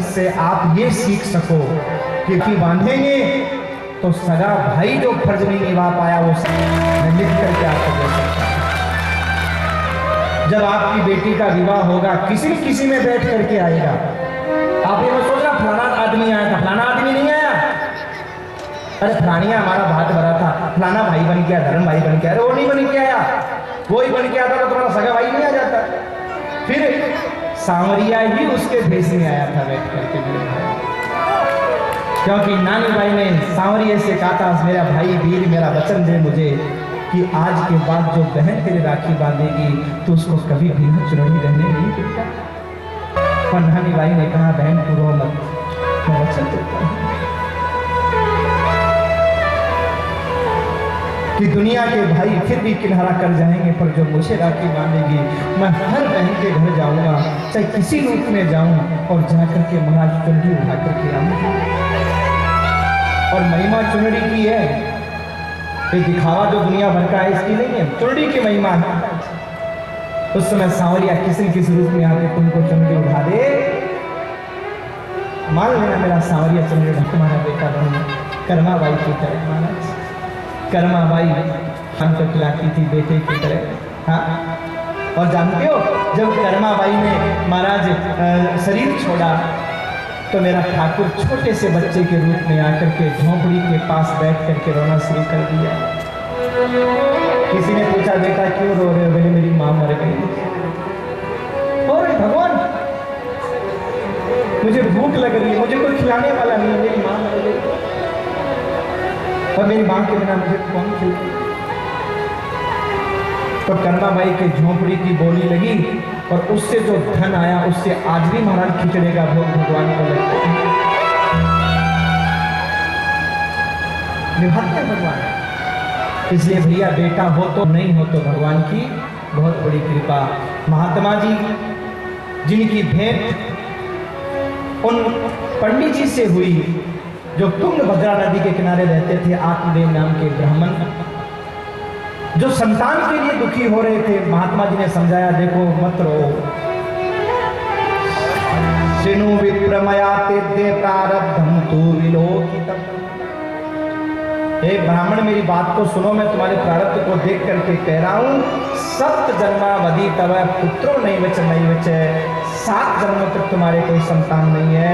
से आप ये सीख सको कि बांधेंगे तो सगा भाई जो फर्ज नहीं निभा पाया वो मैं लिख करके आपको दे सकता हूं। जब आपकी बेटी का विवाह होगा किसी में बैठ करके आएगा, आप ये मत सोचना फलाना आदमी आया था, फलाना आदमी नहीं आया, अरे फलानिया हमारा भात भरा था, फलाना भाई बन के आया, धर्म भाई बन के आया, वो नहीं बन के आया, वो ही बन के आता तो तुम्हारा सगा भाई नहीं आ जाता। फिर सांवरिया ही उसके भेष में आया था बैठ करके, क्योंकि नानी भाई ने सांवरिया से कहा था मेरा भाई वीर मेरा वचन दे मुझे कि आज के बाद जो बहन तेरे राखी बांधेगी तो उसको कभी भी चुनौती रहने नहीं देगा। पर नानी भाई ने कहा बहन तू रो मत, मैं वचन देता हूं कि दुनिया के भाई फिर भी किनारा कर जाएंगे, पर जो मुझे राखी बांधेगी मैं हर बहन के घर जाऊंगा, चाहे किसी रूप में जाऊं और जाकर के महाराज चुनरी उठा करके आऊंगा। और महिमा चुनरी की है, ये दिखावा जो दुनिया भर का है इसकी नहीं है, चुनरी की महिमा है। उस समय सांवरिया किसी न किसी रूप में आके तुमको चुनरी उठा दे, मान लेना मेरा सांवरिया चुनरी उठा तुम्हारा बेटा बन कर्मा बाई की तरह। महाराज कर्मा बाई हमको खिलाती थी बेटे की तरह। हाँ, और जानते हो जब कर्मा बाई ने महाराज शरीर छोड़ा तो मेरा ठाकुर छोटे से बच्चे के रूप में आकर के झोंपड़ी के पास बैठ करके रोना शुरू कर दिया। किसी ने पूछा बेटा क्यों रो रहे हो? बोले मेरी माँ मर गई। और भगवान मुझे भूख लग रही है, मुझे कोई खिलाने वाला नहीं है, मेरी माँ मर गई और मेरी माँ के बिना मुझे कौन खिलाए? तो कर्मा बाई के झोंपड़ी की बोली लगी और उससे जो धन आया उससे आज भी महाराज खिचड़े का भोग भगवान को लगता है, निभाते हैं भगवान। इसलिए भैया बेटा हो तो नहीं हो तो भगवान की बहुत बड़ी कृपा। महात्मा जी जिनकी भेंट उन पंडित जी से हुई जो तुंगभद्रा नदी के किनारे रहते थे, आत्मदेव नाम के ब्राह्मण, जो संतान के लिए दुखी हो रहे थे। महात्मा जी ने समझाया देखो मत रो, सिनु विप्रमया तेद्य प्रारब्धम तु विलोकितम। हे ब्राह्मण मेरी बात को सुनो, मैं तुम्हारे प्रारब्ध को देख करके कह रहा हूं। 7 जन्मावधि तव पुत्रो नहीं बचे, 7 जन्मों तक तुम्हारे कोई संतान नहीं है।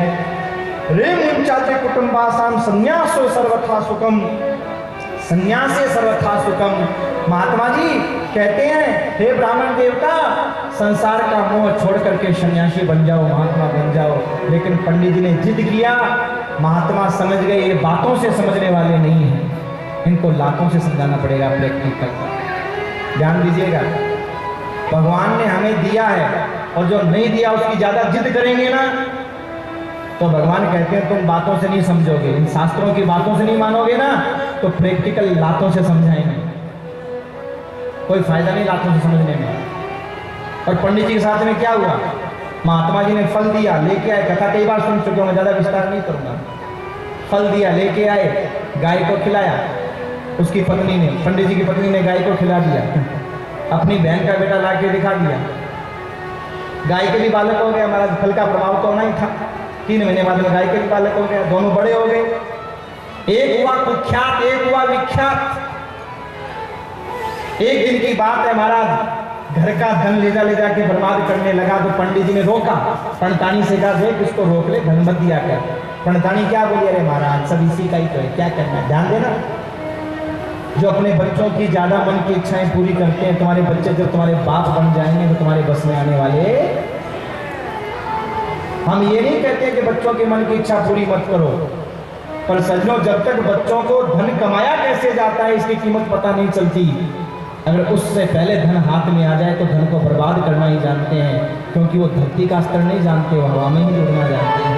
रे मुंचाते कुटुंबासाम संन्यासो सर्वथा सुखम, संन्यासे सर्वथा सुखम। महात्मा जी कहते हैं हे ब्राह्मण देवता संसार का मोह छोड़ करके सन्यासी बन जाओ, महात्मा बन जाओ। लेकिन पंडित जी ने जिद किया, महात्मा समझ गए ये बातों से समझने वाले नहीं हैं, इनको लातों से समझाना पड़ेगा प्रैक्टिकल। ध्यान दीजिएगा, भगवान ने हमें दिया है और जो नहीं दिया उसकी ज्यादा जिद करेंगे ना तो भगवान कहते हैं तुम बातों से नहीं समझोगे, इन शास्त्रों की बातों से नहीं मानोगे ना तो प्रैक्टिकल लातों से समझाएंगे, कोई फायदा नहीं लातों से समझने में। और पंडित जी के साथ में क्या हुआ, महात्मा जी ने फल दिया लेके आए, कथा कई बार सुन चुके हो, मैं ज्यादा विस्तार नहीं करूंगा। फल दिया लेके आए, गाय को खिलाया, उसकी पत्नी ने, पंडित जी की पत्नी ने गाय को खिला दिया, अपनी बहन का बेटा ला के दिखा दिया, गाय के भी बालक हो गया। हमारा फल का प्रभाव तो होना ही था, 3 महीने बाद में गाय के भी बालक हो गया, दोनों बड़े हो गए। एक हुआ कुख्यात, एक हुआ विख्यात। एक दिन की बात है, महाराज घर का धन ले जाके बर्बाद करने लगा तो पंडित जी ने रोका, पंडितानी से कहा देख इसको रोक ले, धन मत दिया कर। पंडितानी क्या बोली, अरे महाराज सब इसी का ही तो है, क्या करना है, ध्यान देना। जो अपने बच्चों की ज्यादा मन की इच्छाएं पूरी करते हैं, तुम्हारे बच्चे जब तुम्हारे बाप बन जाएंगे तो तुम्हारे बस में आने वाले। हम ये नहीं कहते कि बच्चों के मन की इच्छा पूरी मत करो, पर सज्जनों जब तक बच्चों को धन कमाया कैसे जाता है इसकी कीमत पता नहीं चलती, अगर उससे पहले धन हाथ में आ जाए तो धन को बर्बाद करना ही जानते हैं, क्योंकि वो धरती का स्तर नहीं जानते, वो हवा में ही उड़ना जानते हैं।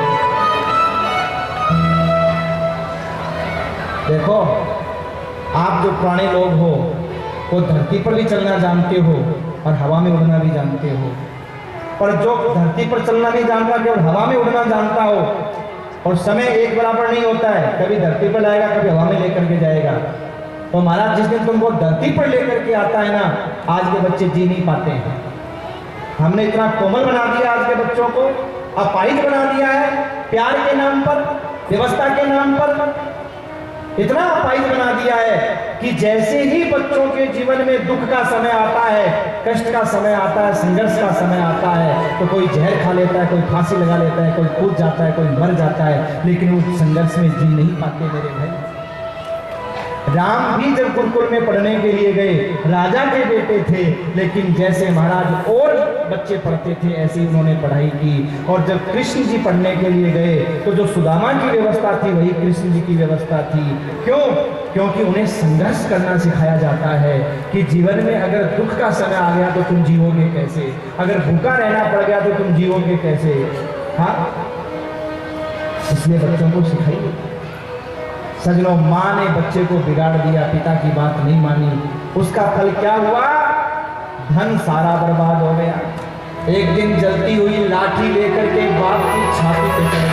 देखो आप जो पुराने लोग हो वो धरती पर भी चलना जानते हो और हवा में उड़ना भी जानते हो, पर जो धरती पर चलना नहीं जानता केवल हवा में उड़ना जानता हो, और समय एक बराबर नहीं होता है, कभी धरती पर लाएगा कभी हवा में लेकर के जाएगा। तो महाराज जिस दिन तुमको धरती पर लेकर के आता है ना, आज के बच्चे जी नहीं पाते हैं। हमने इतना कोमल बना दिया आज के बच्चों को अपाहिज बना दिया है, प्यार के नाम पर, व्यवस्था के नाम पर इतना अपाहिज बना दिया है कि जैसे ही बच्चों के जीवन में दुख का समय आता है, कष्ट का समय आता है, संघर्ष का समय आता है, तो कोई जहर खा लेता है, कोई फांसी लगा लेता है, कोई कूद जाता है, कोई मर जाता है, लेकिन वो संघर्ष में जी नहीं पाते मेरे भाई। राम भी जब गुरुकुल में पढ़ने के लिए गए, राजा के बेटे थे, लेकिन जैसे महाराज और बच्चे पढ़ते थे ऐसे ही उन्होंने पढ़ाई की। और जब कृष्ण जी पढ़ने के लिए गए तो जो सुदामा की व्यवस्था थी वही कृष्ण जी की व्यवस्था थी। क्यों? क्योंकि उन्हें संघर्ष करना सिखाया जाता है कि जीवन में अगर दुख का समय आ गया तो तुम जीवोगे कैसे, अगर भूखा रहना पड़ गया तो तुम जीवोगे कैसे। हाँ, इसलिए बच्चों को सिखाइए। सजनों, माँ ने बच्चे को बिगाड़ दिया, पिता की बात नहीं मानी, उसका फल क्या हुआ? धन सारा बर्बाद हो गया। एक दिन जलती हुई लाठी लेकर के बाप की छाती पे चढ़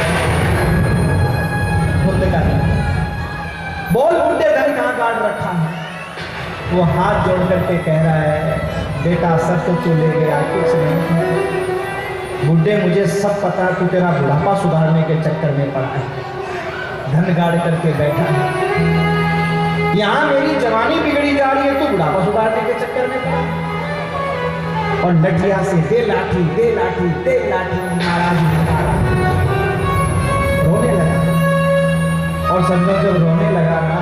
बोल, बुढ़े धन कहाँ काट रखा है? वो हाथ जोड़ करके कह रहा है, बेटा सब तो तू ले गया, कुछ नहीं। बुढ़े, मुझे सब पता, तू तेरा बुढ़ापा सुधारने के चक्कर में पड़ा है, धन गाड़ करके बैठा है। यहां मेरी जवानी बिगड़ी जा रही है, तू बुढ़ापा सुधारने के चक्कर में पड़ा। और लठिया से दे लाठी, दे लाठी, दे लाठी, महाराज रोने लगा। और संजय जब रोने लगा ना,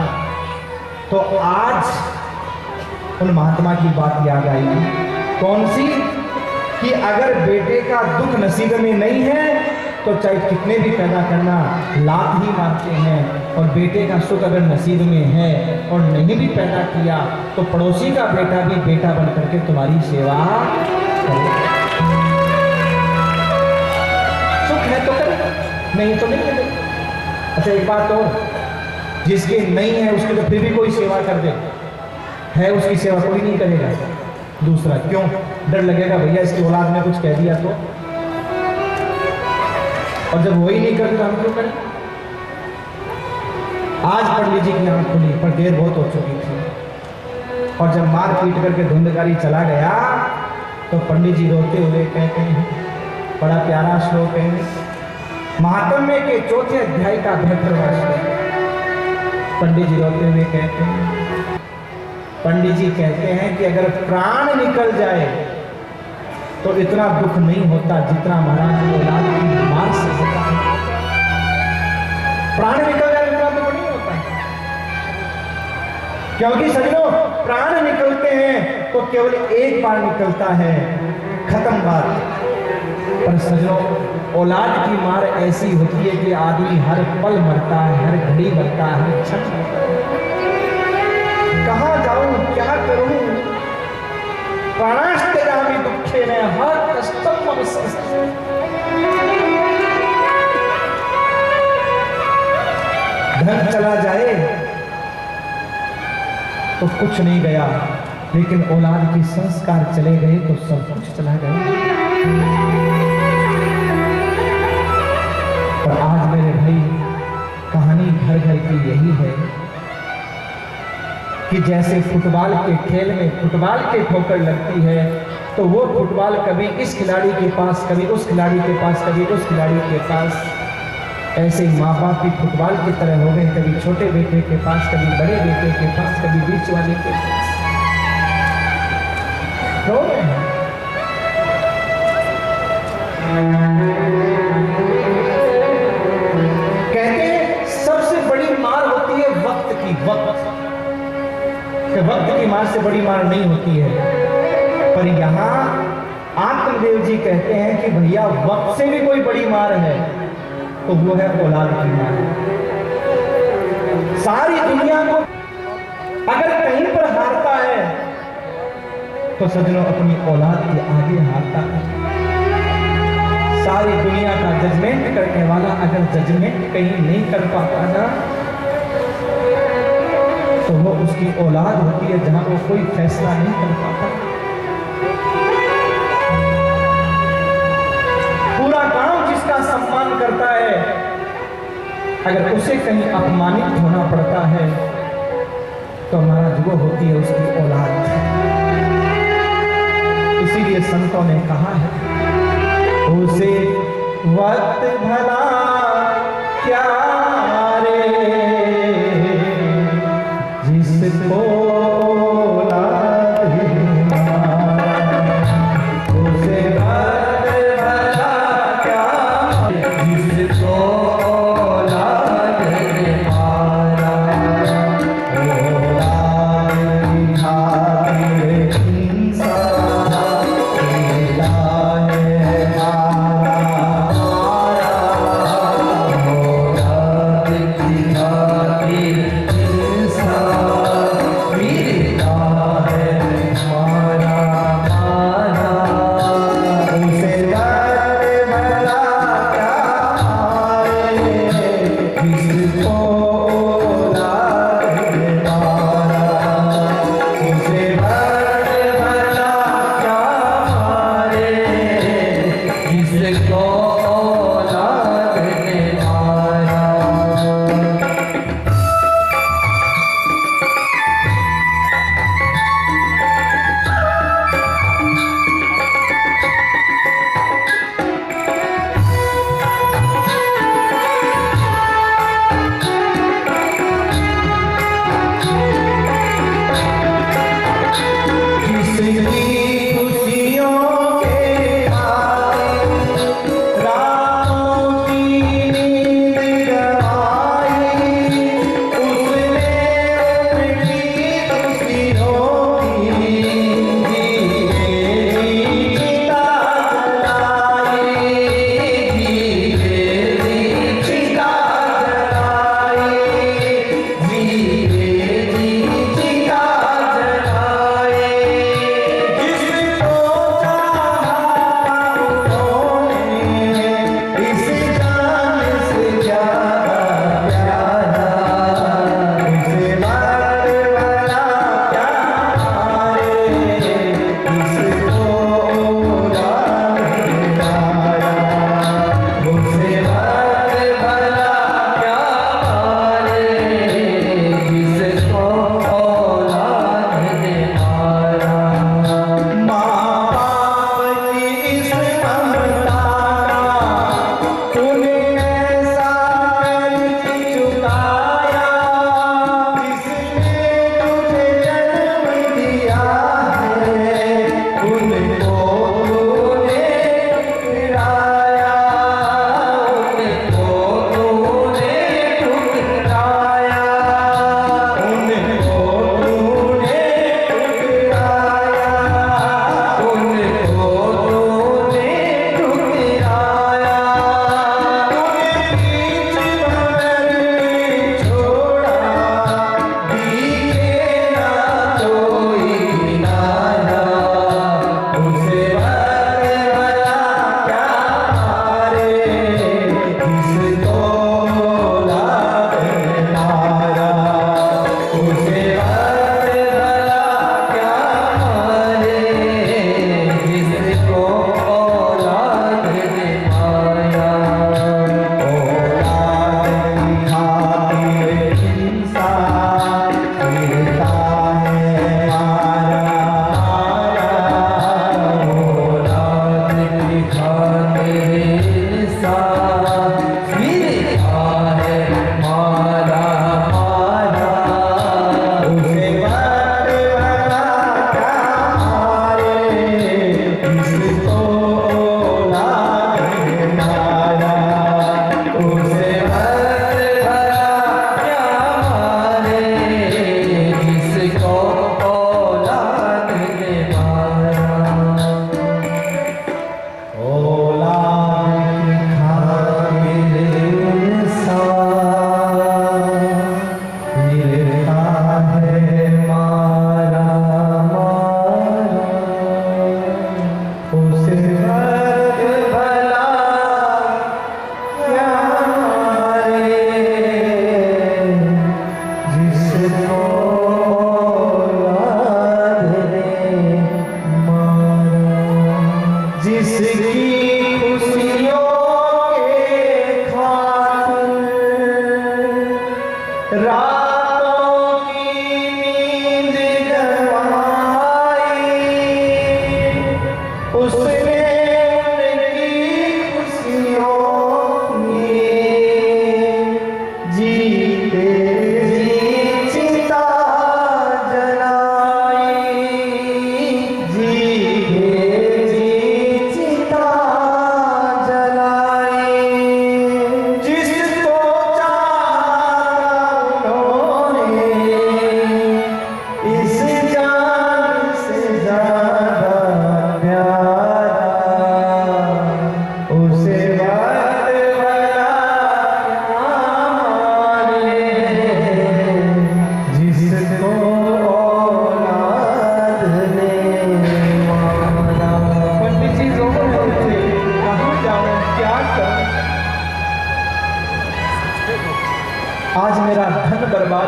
तो आज उन महात्मा की बात याद आई। कौन सी? कि अगर बेटे का दुख नसीब में नहीं है तो चाहे कितने भी पैदा करना, लात ही मारते हैं। और बेटे का सुख अगर नसीब में है और नहीं भी पैदा किया तो पड़ोसी का बेटा भी बेटा बन करके तुम्हारी सेवा करे। सुख है तो करे, नहीं तो नहीं करे। अच्छा, एक बात और, जिसके नहीं है उसकी तो फिर भी कोई सेवा कर दे, है उसकी सेवा कोई नहीं करेगा। दूसरा, क्यों? डर लगेगा भैया इसकी औलाद ने कुछ कह दिया तो, और जब वही नहीं करते तो हम क्यों करें? आज पंडित जी की आंख खुली, पर देर बहुत हो चुकी थी। और जब मार पीट करके धुंधकारी चला गया तो पंडित जी रोते हुए कहते हैं, बड़ा प्यारा श्लोक है, महात्म्य के चौथे अध्याय का 72वां श्लोक। पंडित जी रोते हुए कहते हैं, पंडित जी कहते हैं कि अगर प्राण निकल जाए तो इतना दुख नहीं होता जितना महाराज औलाद की मार से होता है। प्राण निकल जाए इतना दुख नहीं होता, क्योंकि सजनों प्राण निकलते हैं तो केवल एक बार निकलता है, खत्म बात। पर सजनों औलाद की मार ऐसी होती है कि आदमी हर पल मरता है, हर घड़ी मरता है, हर क्षण मरता है। कहाँ जाऊं, क्या करूं? प्राणास्तेरामि दुखे में हर कष्टम अवसर। धन चला जाए तो कुछ नहीं गया, लेकिन औलाद के संस्कार चले गए तो सब कुछ चला गया। पर आज मेरे भाई कहानी घर घर की यही है कि जैसे फुटबॉल के खेल में फुटबॉल के ठोकर लगती है तो वो फुटबॉल कभी इस खिलाड़ी के पास, कभी उस खिलाड़ी के पास, कभी उस खिलाड़ी के पास, ऐसे ही माँ बाप भी फुटबॉल की तरह हो गए, कभी छोटे बेटे के पास, कभी बड़े बेटे के पास, कभी बीच वाले के पास हो गए। कहते हैं सबसे बड़ी मार होती है वक्त की, वक्त की मार से बड़ी मार नहीं होती है। पर यहां आत्मदेव जी कहते हैं कि भैया वक्त से भी कोई बड़ी मार है तो वो है औलाद की मार। सारी दुनिया को अगर कहीं पर हारता है तो सजनों अपनी औलाद के आगे हारता है। सारी दुनिया का जजमेंट करने वाला अगर जजमेंट कहीं नहीं कर पाता ना तो वो उसकी औलाद होती है जहां वो कोई फैसला नहीं कर पाता। पूरा गांव जिसका सम्मान करता है, अगर उसे कहीं अपमानित होना पड़ता है तो महाराज वो होती है उसकी औलाद। इसीलिए संतों ने कहा है, उसे वक्त भला क्या रे जिसको औलाद ही मारा, उसे वक्त भला क्या जिसको औलाद ही मारा। औलाद की खातिर इंसान खेला है मारा।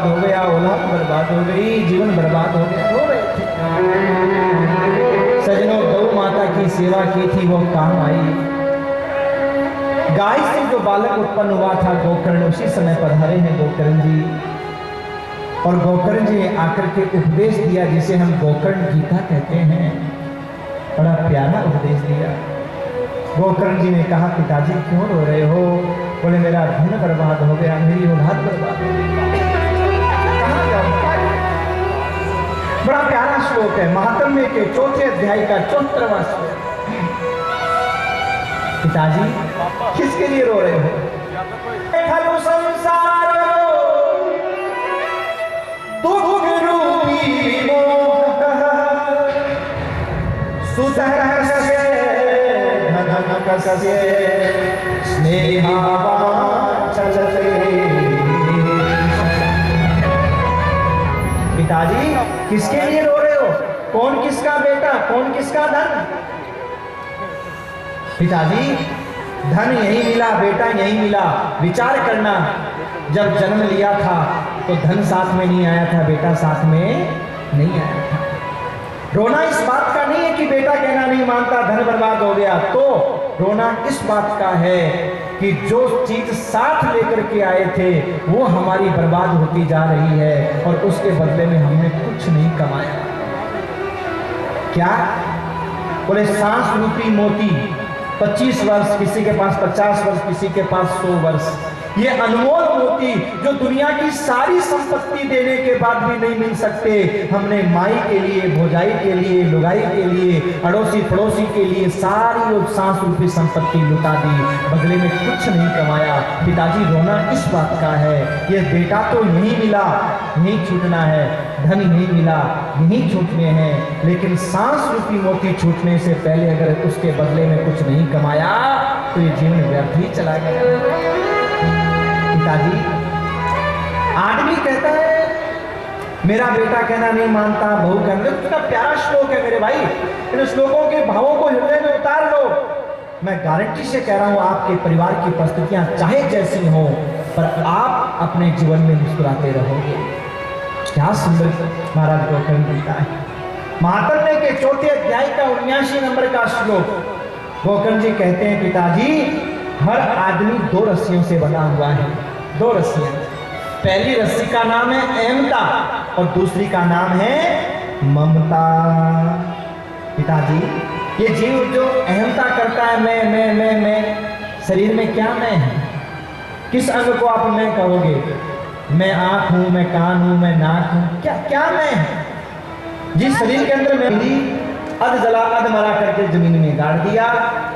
बर्बाद हो गया, औलाद बर्बाद हो गई, जीवन बर्बाद हो गया, रो रहे थे। सजनों, गौ माता की सेवा की थी, वो काम आई। गाय से जो बालक उत्पन्न हुआ था गोकर्ण, उसी समय पधारे हैं गोकर्ण जी। और गोकर्ण जी ने आकर के उपदेश दिया, जिसे हम गोकर्ण गीता कहते हैं। बड़ा प्यारा उपदेश दिया। गोकर्ण जी ने कहा, पिताजी क्यों रो रहे हो? बोले, मेरा धन बर्बाद हो गया, मेरी औलाद बर्बाद हो गई। बड़ा प्यारा श्लोक है, महात्म्य के चौथे अध्याय का 74वां श्लोक। पिताजी किसके लिए रो रहे हो? खलु संसार दुख रूपी मोह सुसहस्य धनकस्य स्नेहावाचलते। पिताजी किसके लिए रो रहे हो? कौन किसका बेटा, कौन किसका धन? पिताजी धन यही मिला, बेटा यही मिला। विचार करना, जब जन्म लिया था तो धन साथ में नहीं आया था, बेटा साथ में नहीं आया था। रोना इस बात का नहीं है कि बेटा कहना नहीं मानता, धन बर्बाद हो गया। तो रोना इस बात का है कि जो चीज साथ लेकर के आए थे वो हमारी बर्बाद होती जा रही है, और उसके बदले में हमने कुछ नहीं कमाया। क्या? बोले, सांस रूपी मोती। 25 वर्ष किसी के पास, 50 वर्ष किसी के पास, 100 वर्ष। ये अनमोल मोती जो दुनिया की सारी संपत्ति देने के बाद भी नहीं मिल सकते, हमने माई के लिए, भौजाई के लिए, लुगाई के लिए, अड़ोसी पड़ोसी के लिए सारी वो सांस रूपी संपत्ति लुटा दी, बदले में कुछ नहीं कमाया। पिताजी रोना इस बात का है, ये बेटा तो यही मिला, यही छूटना है, धन यही मिला, यही छूटने हैं, लेकिन सांस रूपी मोती छूटने से पहले अगर उसके बदले में कुछ नहीं कमाया तो ये जीवन व्यर्थ ही चला गया। पिताजी, आदमी कहता है मेरा बेटा कहना नहीं मानता, बहू कहना, कितना प्यारा श्लोक है मेरे भाई, इन श्लोकों के भावों को हृदय में उतार लो। मैं गारंटी से कह रहा हूं, आपके परिवार की परिस्थितियां चाहे जैसी हो, पर आप अपने जीवन में मुस्कुराते रहोगे। क्या सुंदर महाराज गोकर्ण गीता है। महात्म्य के चौथे अध्याय का 79 नंबर का श्लोक। गोकर्ण जी कहते हैं, पिताजी हर आदमी 2 रस्सियों से बना हुआ है, 2 रस्सियां। पहली रस्सी का नाम है अहमता और दूसरी का नाम है ममता। पिताजी, ये जीव जो अहमता करता है, मैं, शरीर में क्या मैं है? किस अंग को आप मैं कहोगे? मैं आंख हूं, मैं कान हूं, मैं नाक हूं, क्या मैं है? जिस शरीर के अंदर मैं अध जला अध मरा करके जमीन में गाड़ दिया,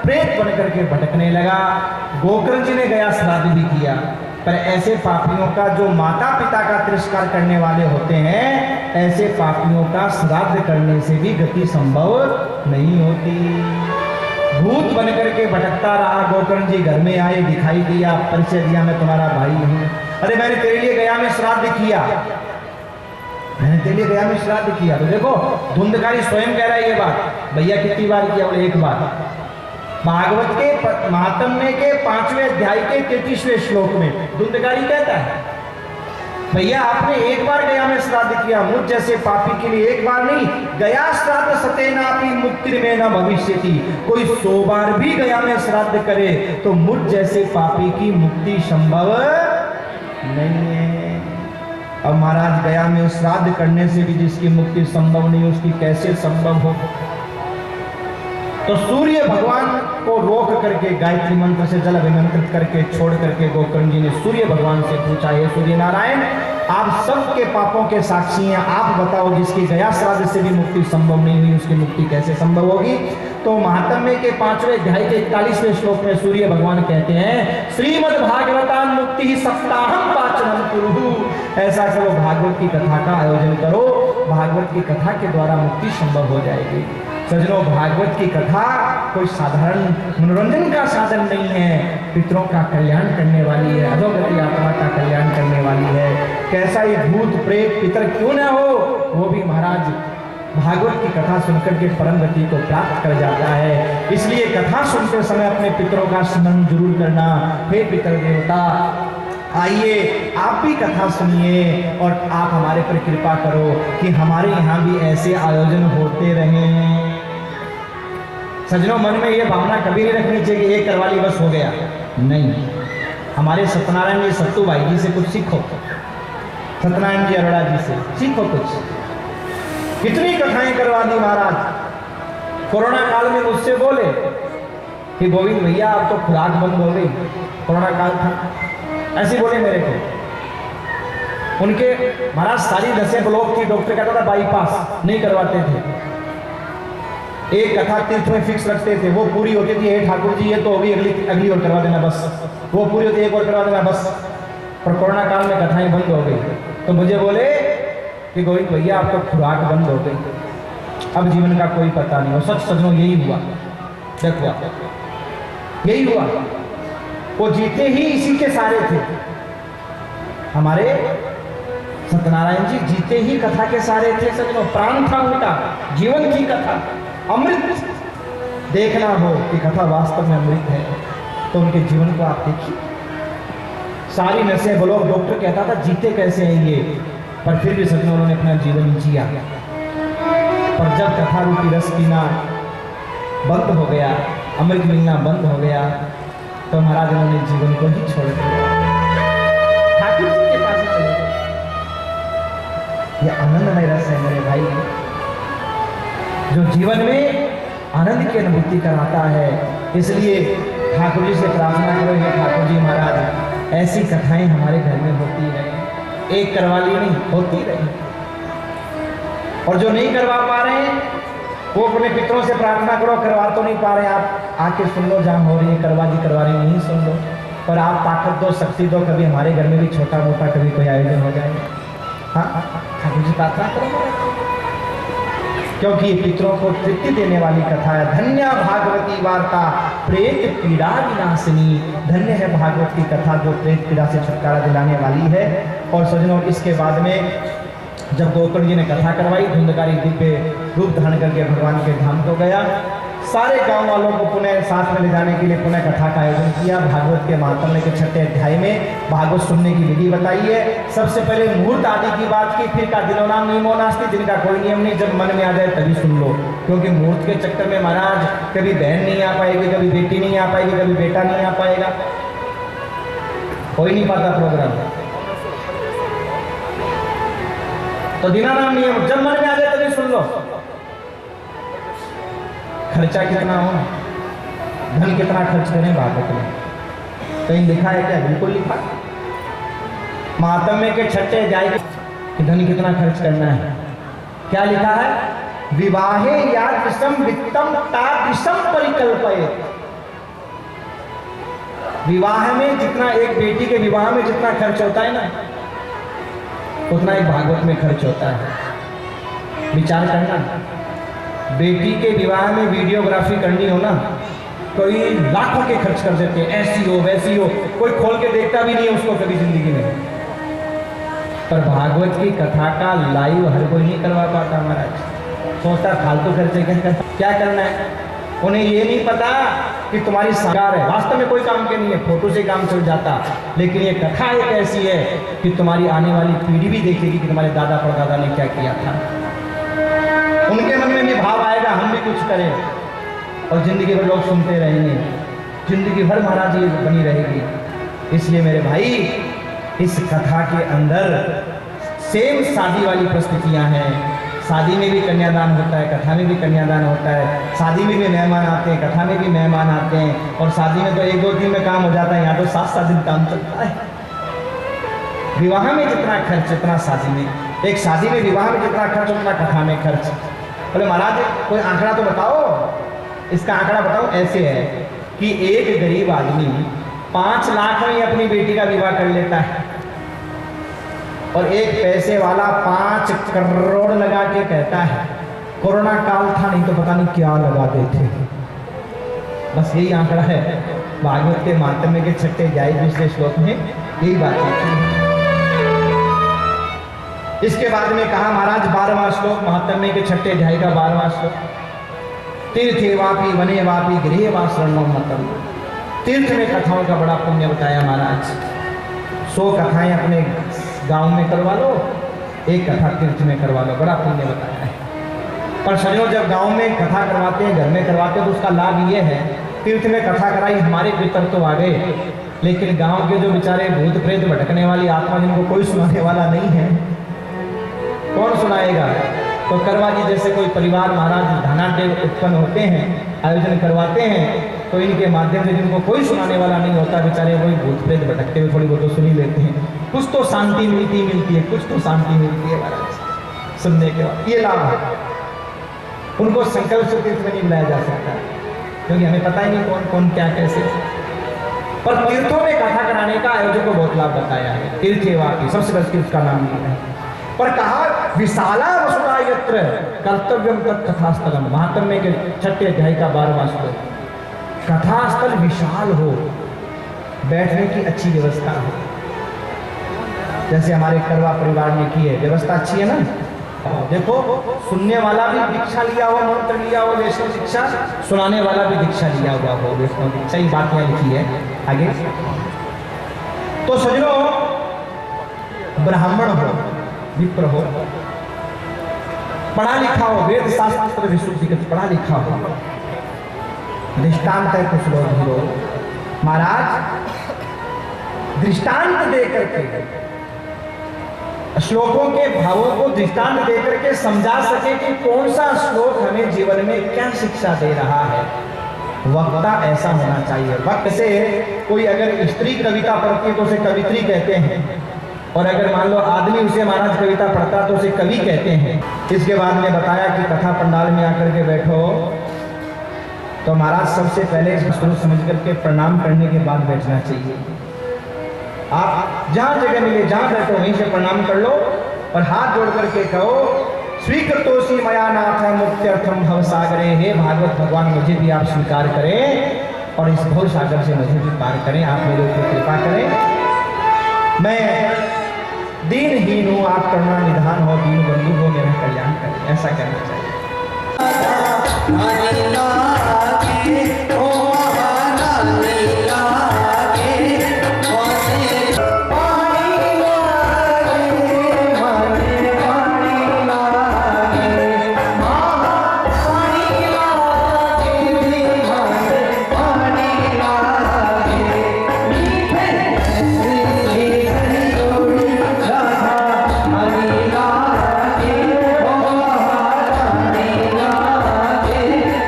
प्रेत बन करके भटकने लगा। गोकर्ण जी ने गया श्राद्ध भी किया, पर ऐसे पापियों का, जो माता पिता का तिरस्कार करने वाले होते हैं, ऐसे पापियों का श्राद्ध करने से भी गति संभव नहीं होती। भूत बन करके भटकता रहा। गोकर्ण जी घर में आए, दिखाई दिया, परिचय दिया, मैं तुम्हारा भाई हूँ। अरे मैंने तेरे लिए गया में श्राद्ध किया, मैंने तेरे लिए गया में श्राद्ध किया। तो देखो, धुंधकारी स्वयं कह रहा है ये बात। भैया कितनी बार किया? बोले 1 बार। भागवत के महात्म्य के 5वें अध्याय के 33वें श्लोक में धुंधकारी कहता है, भैया आपने 1 बार गया में श्राद्ध किया, मुझ जैसे पापी के लिए 1 बार नहीं, गया श्राद्ध सतेनापि मुक्ति में न भविष्यति। कोई 100 बार भी गया में श्राद्ध करे तो मुझ जैसे पापी की मुक्ति संभव नहीं है। अब महाराज, गया में श्राद्ध करने से भी जिसकी मुक्ति संभव नहीं, उसकी कैसे संभव हो? तो सूर्य भगवान को रोक करके, गायत्री मंत्र से जल अभिमंत्रित करके, छोड़ करके गोकर्ण जी ने सूर्य भगवान से पूछा, हे सूर्य नारायण, आप सबके पापों के साक्षी हैं, आप बताओ जिसकी गया श्राद्ध से भी मुक्ति संभव नहीं हुई, उसकी मुक्ति कैसे संभव होगी? तो महात्म्य के 5वें अध्याय के 41वें श्लोक में सूर्य भगवान कहते हैं, श्रीमद् भागवतान मुक्ति सप्ताहम पाचनम कुरु। ऐसा करो, भागवत की कथा का आयोजन करो, भागवत की कथा के द्वारा मुक्ति संभव हो जाएगी। सजनों, भागवत की कथा कोई साधारण मनोरंजन का साधन नहीं है, पितरों का कल्याण करने वाली है, अधोगति आत्मा का कल्याण करने वाली है। कैसा ही भूत प्रेत पितर क्यों न हो, वो भी महाराज भागवत की कथा सुनकर के परम गति को प्राप्त कर जाता है। इसलिए कथा सुनते समय अपने पितरों का स्मरण जरूर करना। हे पितर देवता, आइए आप भी कथा सुनिए और आप हमारे पर कृपा करो कि हमारे यहाँ भी ऐसे आयोजन होते रहें। सज्जनों, मन में ये भावना कभी नहीं रखनी चाहिए कि एक करवाली बस हो गया, नहीं। हमारे सत्यनारायण जी सत्तू भाई जी से कुछ सीखो, सत्यनारायण जी अरोड़ा जी से सीखो कुछ। कितनी कथाएं करवा दी महाराज। कोरोना काल में मुझसे बोले कि गोविंद भैया अब तो खुराक बंद हो गई, कोरोना काल था, ऐसे बोले मेरे को। उनके महाराज सारी नसें ब्लॉक थी, डॉक्टर कहता था बाईपास, नहीं करवाते थे। एक कथा तीर्थ में फिक्स रखते थे, वो पूरी होती थी, हे ठाकुर जी ये तो होगी, अगली और करवा देना बस, वो पूरी होती एक और करवा देना बस। पर कोरोना काल में कथाएं बंद हो गई, तो मुझे बोले कि गोविंद भैया अब तो खुराक बंद हो गई, अब जीवन का कोई पता नहीं। और सच सजनों यही हुआ, देखो यही हुआ। वो जीते ही इसी के सारे थे, हमारे सत्यनारायण जी जीते ही कथा के सारे थे सजनों। प्राण था उनका, जीवन की कथा, अमृत। देखना हो कि कथा वास्तव में अमृत है तो उनके जीवन को आप देखिए। सारी नसें ब्लॉक, डॉक्टर कहता था जीते कैसे हैं ये, पर फिर भी सजनों उन्होंने अपना जीवन जिया। पर जब कथा रूपी रस पीना बंद हो गया, अमृत मिलना बंद हो गया, तो महाराज उन्होंने जीवन को ही छोड़ दिया, ठाकुर जी के पास ही चले गए। यह आनंदमय रस है मेरे भाई, जो जीवन में आनंद की अनुभूति कराता है। इसलिए ठाकुर जी से प्रार्थना करो, हे ठाकुर जी महाराज ऐसी कथाएं हमारे घर में होती रहे, एक करवाली नहीं होती रही। और जो नहीं करवा पा रहे हैं वो अपने पितरों से प्रार्थना करो, करवा तो नहीं पा रहे आप आके सुन लो, जहाँ हो रही है करवा रही नहीं सुन लो, पर आप ताकत दो, शक्ति दो, कभी हमारे घर में भी छोटा मोटा कभी कोई आयोजन हो जाए। हाँ ठाकुर जी प्रार्थना करो, क्योंकि ये पितरों को तृप्ति देने वाली कथा है। धन्य भागवती वार्ता प्रेत पीड़ा विनाशिनी, धन्य है भागवत की कथा जो प्रेत पीड़ा से छुटकारा दिलाने वाली है। और सजनों इसके बाद में जब गोकर्ण जी ने कथा करवाई, धुंधकारी दिव्य रूप धारण करके भगवान के धाम को गया, सारे गांव वालों को पुनः साथ में ले जाने के लिए पुनः कथा का आयोजन किया। भागवत के महात्म्य के 6ठे अध्याय में भागवत सुनने की विधि बताई है। सबसे पहले मुहूर्त आदि की बात की, फिर का दिनो नाम नियमो नास्ति, जिनका कोई नियम नहीं, जब मन में आ जाए तभी सुन लो। क्योंकि मुहूर्त के चक्कर में महाराज कभी बहन नहीं आ पाएगी, कभी बेटी नहीं आ पाएगी, कभी बेटा नहीं आ पाएगा, कोई नहीं पाता प्रोग्राम। तो दिना नाम नियम, जब मन में आ जाए तभी सुन लो। खर्चा कितना हो, धन कितना खर्च करें भागवत में कहीं लिखा है क्या? बिल्कुल लिखा। महात्म्य के 6ठे अध्याय कि धन कितना खर्च करना है, क्या लिखा है? विवाहे यादृशम वित्तम तादृशम परिकल्पयेत्। विवाह में जितना, एक बेटी के विवाह में जितना खर्च होता है ना, उतना एक भागवत में खर्च होता है। विचार करना, बेटी के विवाह में वीडियोग्राफी करनी हो ना, कोई लाखों के खर्च कर देते हैं, ऐसी हो वैसी हो, कोई खोल के देखता भी नहीं है उसको कभी जिंदगी में। पर भागवत की कथा का लाइव हर कोई नहीं करवा पाता महाराज, सोचता फालतू खर्चे क्या करना है। उन्हें ये नहीं पता कि तुम्हारी सरकार है, वास्तव में कोई काम के नहीं है, फोटो से काम चल जाता। लेकिन ये कथा एक ऐसी है कि तुम्हारी आने वाली पीढ़ी भी देखेगी कि तुम्हारे दादा परदादा ने क्या किया था। उनके मन में भी भाव आएगा हम भी कुछ करें, और जिंदगी भर लोग सुनते रहेंगे, जिंदगी भर महाराज ये बनी रहेगी। इसलिए मेरे भाई इस कथा के अंदर सेम शादी वाली प्रस्तुतियां हैं। शादी में भी कन्यादान होता है, कथा में भी कन्यादान होता है, शादी में भी मेहमान आते हैं, कथा में भी मेहमान आते हैं। और शादी में तो 1-2 दिन में काम हो जाता है, यहाँ तो 7-7 दिन काम चलता है। विवाह में जितना खर्च उतना शादी में, एक शादी में विवाह में जितना खर्च उतना कथा में खर्च। बोले महाराज कोई आंकड़ा तो बताओ, इसका आंकड़ा बताओ। ऐसे है कि एक गरीब आदमी 5 लाख में अपनी बेटी का विवाह कर लेता है, और एक पैसे वाला 5 करोड़ लगा के कहता है। कोरोना काल था, नहीं तो पता नहीं क्या लगा देते। बस यही आंकड़ा है भागवत के महात्म्य के 6ठे अध्याय दूसरे श्लोक में, यही बात है। इसके बाद में कहा महाराज 12वां श्लोक, महात्म्य के 6ठे अध्याय का 12वां श्लोक, तीर्थे वापी वने वापी गृहे वा शरणम मतम। तीर्थ में कथाओं का बड़ा पुण्य बताया महाराज। 100 कथाएं अपने गांव में करवा लो, एक कथा तीर्थ में करवा लो, बड़ा पुण्य बताया है। पर सजनों, जब गांव में कथा करवाते हैं, घर में करवाते हैं, तो उसका लाभ ये है, तीर्थ में कथा कराई, हमारे पितर तो आ गए, लेकिन गांव के जो बेचारे भूत प्रेत भटकने वाली आत्मा, जिनको कोई सुनाने वाला नहीं है, कौन सुनाएगा? तो करवा दी। जैसे कोई परिवार महाराज धनाढ्य उत्पन्न होते हैं, आयोजन करवाते हैं, तो इनके माध्यम से जिनको कोई सुनाने वाला नहीं होता, बेचारे वही भूत प्रेत भटकते हुए थोड़ी बहुत तो सुन ही लेते हैं। कुछ तो शांति मिलती है, कुछ तो शांति मिलती है महाराज सुनने के बाद, ये लाभ है। उनको संकल्प से तीर्थ में नहीं बुलाया जा सकता, क्योंकि हमें पता ही नहीं कौन कौन क्या कैसे। पर तीर्थों में कथा कराने का आयोजन को बहुत लाभ बताया है। तीर्थेवापि, सबसे बड़ा तीर्थ का नाम लिया है। पर कहा विशाला वसुधा यत्र कर्तव्यम तत्कथास्थलम, महात्म्य के 6 अध्याय का 12वां श्लोक। कथास्थल विशाल हो, बैठने की अच्छी व्यवस्था हो, जैसे हमारे करवा परिवार ने की है, व्यवस्था अच्छी है ना। देखो, सुनने वाला भी दीक्षा लिया हुआ, मंत्र लिया हुआ, वैष्णव शिक्षा, सुनाने वाला भी दीक्षा लिया हुआ हो, वैष्णव दीक्षा। ही बात यहाँ लिखी है आगे। तो सजनों, ब्राह्मण हो, विप्र हो, पढ़ा लिखा हो, वेद शास्त्र विशुद्धि के पढ़ा लिखा हो, दृष्टांत है कुछ लोग महाराज दृष्टांत दे करके, श्लोकों के भावों को दृष्टांत देकर के समझा सके कि कौन सा श्लोक हमें जीवन में क्या शिक्षा दे रहा है। वक्ता ऐसा होना चाहिए। वक्त से कोई अगर स्त्री कविता पढ़ती है तो उसे कवित्री कहते हैं, और अगर मान लो आदमी उसे महाराज कविता पढ़ता तो उसे कवि कहते हैं। इसके बाद में बताया कि कथा पंडाल में आकर के बैठो तो महाराज सबसे पहले इसको सोच समझ करके प्रणाम करने के बाद बैठना चाहिए। आप जहाँ जगह मिले, जहाँ बैठो वहीं से प्रणाम कर लो और हाथ जोड़ करके कहो, स्वीकृतोषि मया नाथ मुक्त्यर्थम भवसागरे, हे भागवत भगवान मुझे भी आप स्वीकार करें और इस भव सागर से मुझे भी पार करें, आप मेरे ऊपर कृपा करें। मैं दीनहीन हूँ, आप करुणा निधान हो, दीन बंधु हो, मेरा कल्याण करें, ऐसा कहना चाहिए।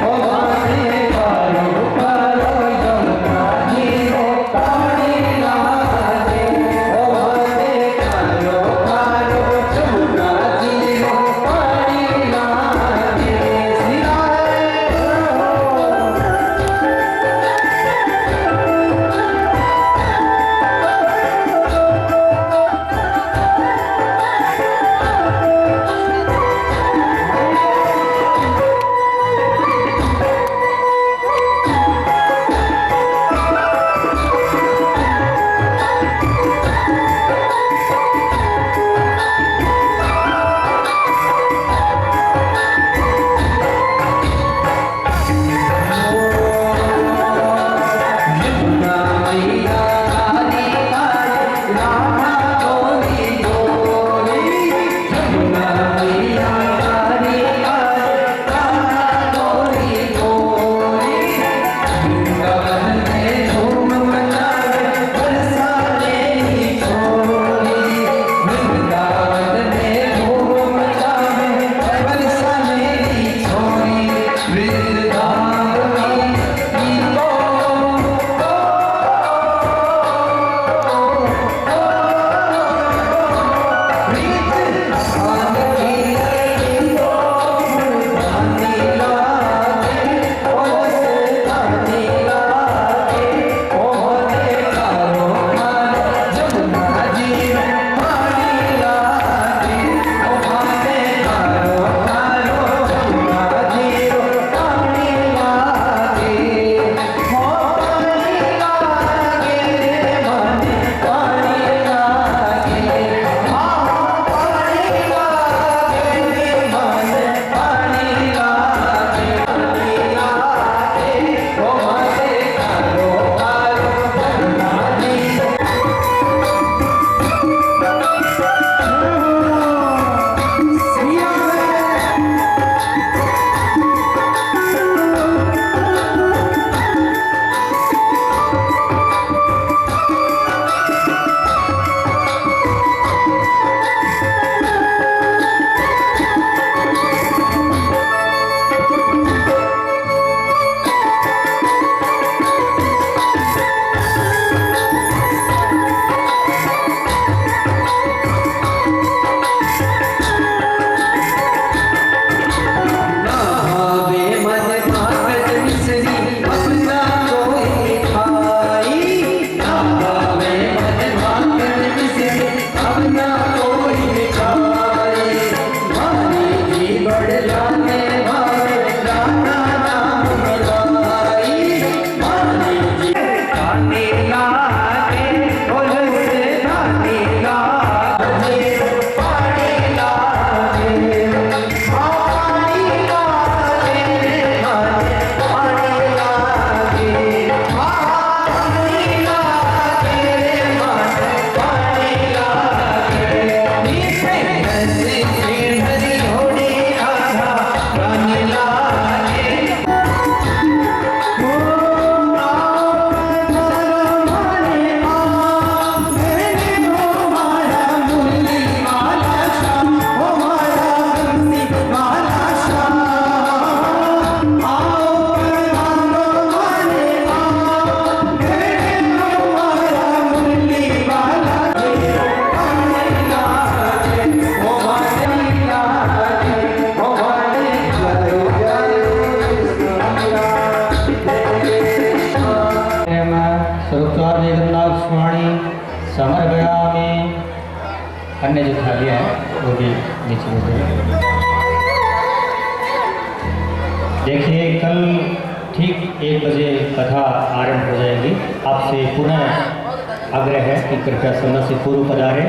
Oh अन्य जो थालियाँ हैं वो भी नीचे हो जाए। देखिए कल ठीक 1 बजे कथा आरंभ हो जाएगी। आपसे पुनः आग्रह है कि कृपया समय से पूर्व पधारें।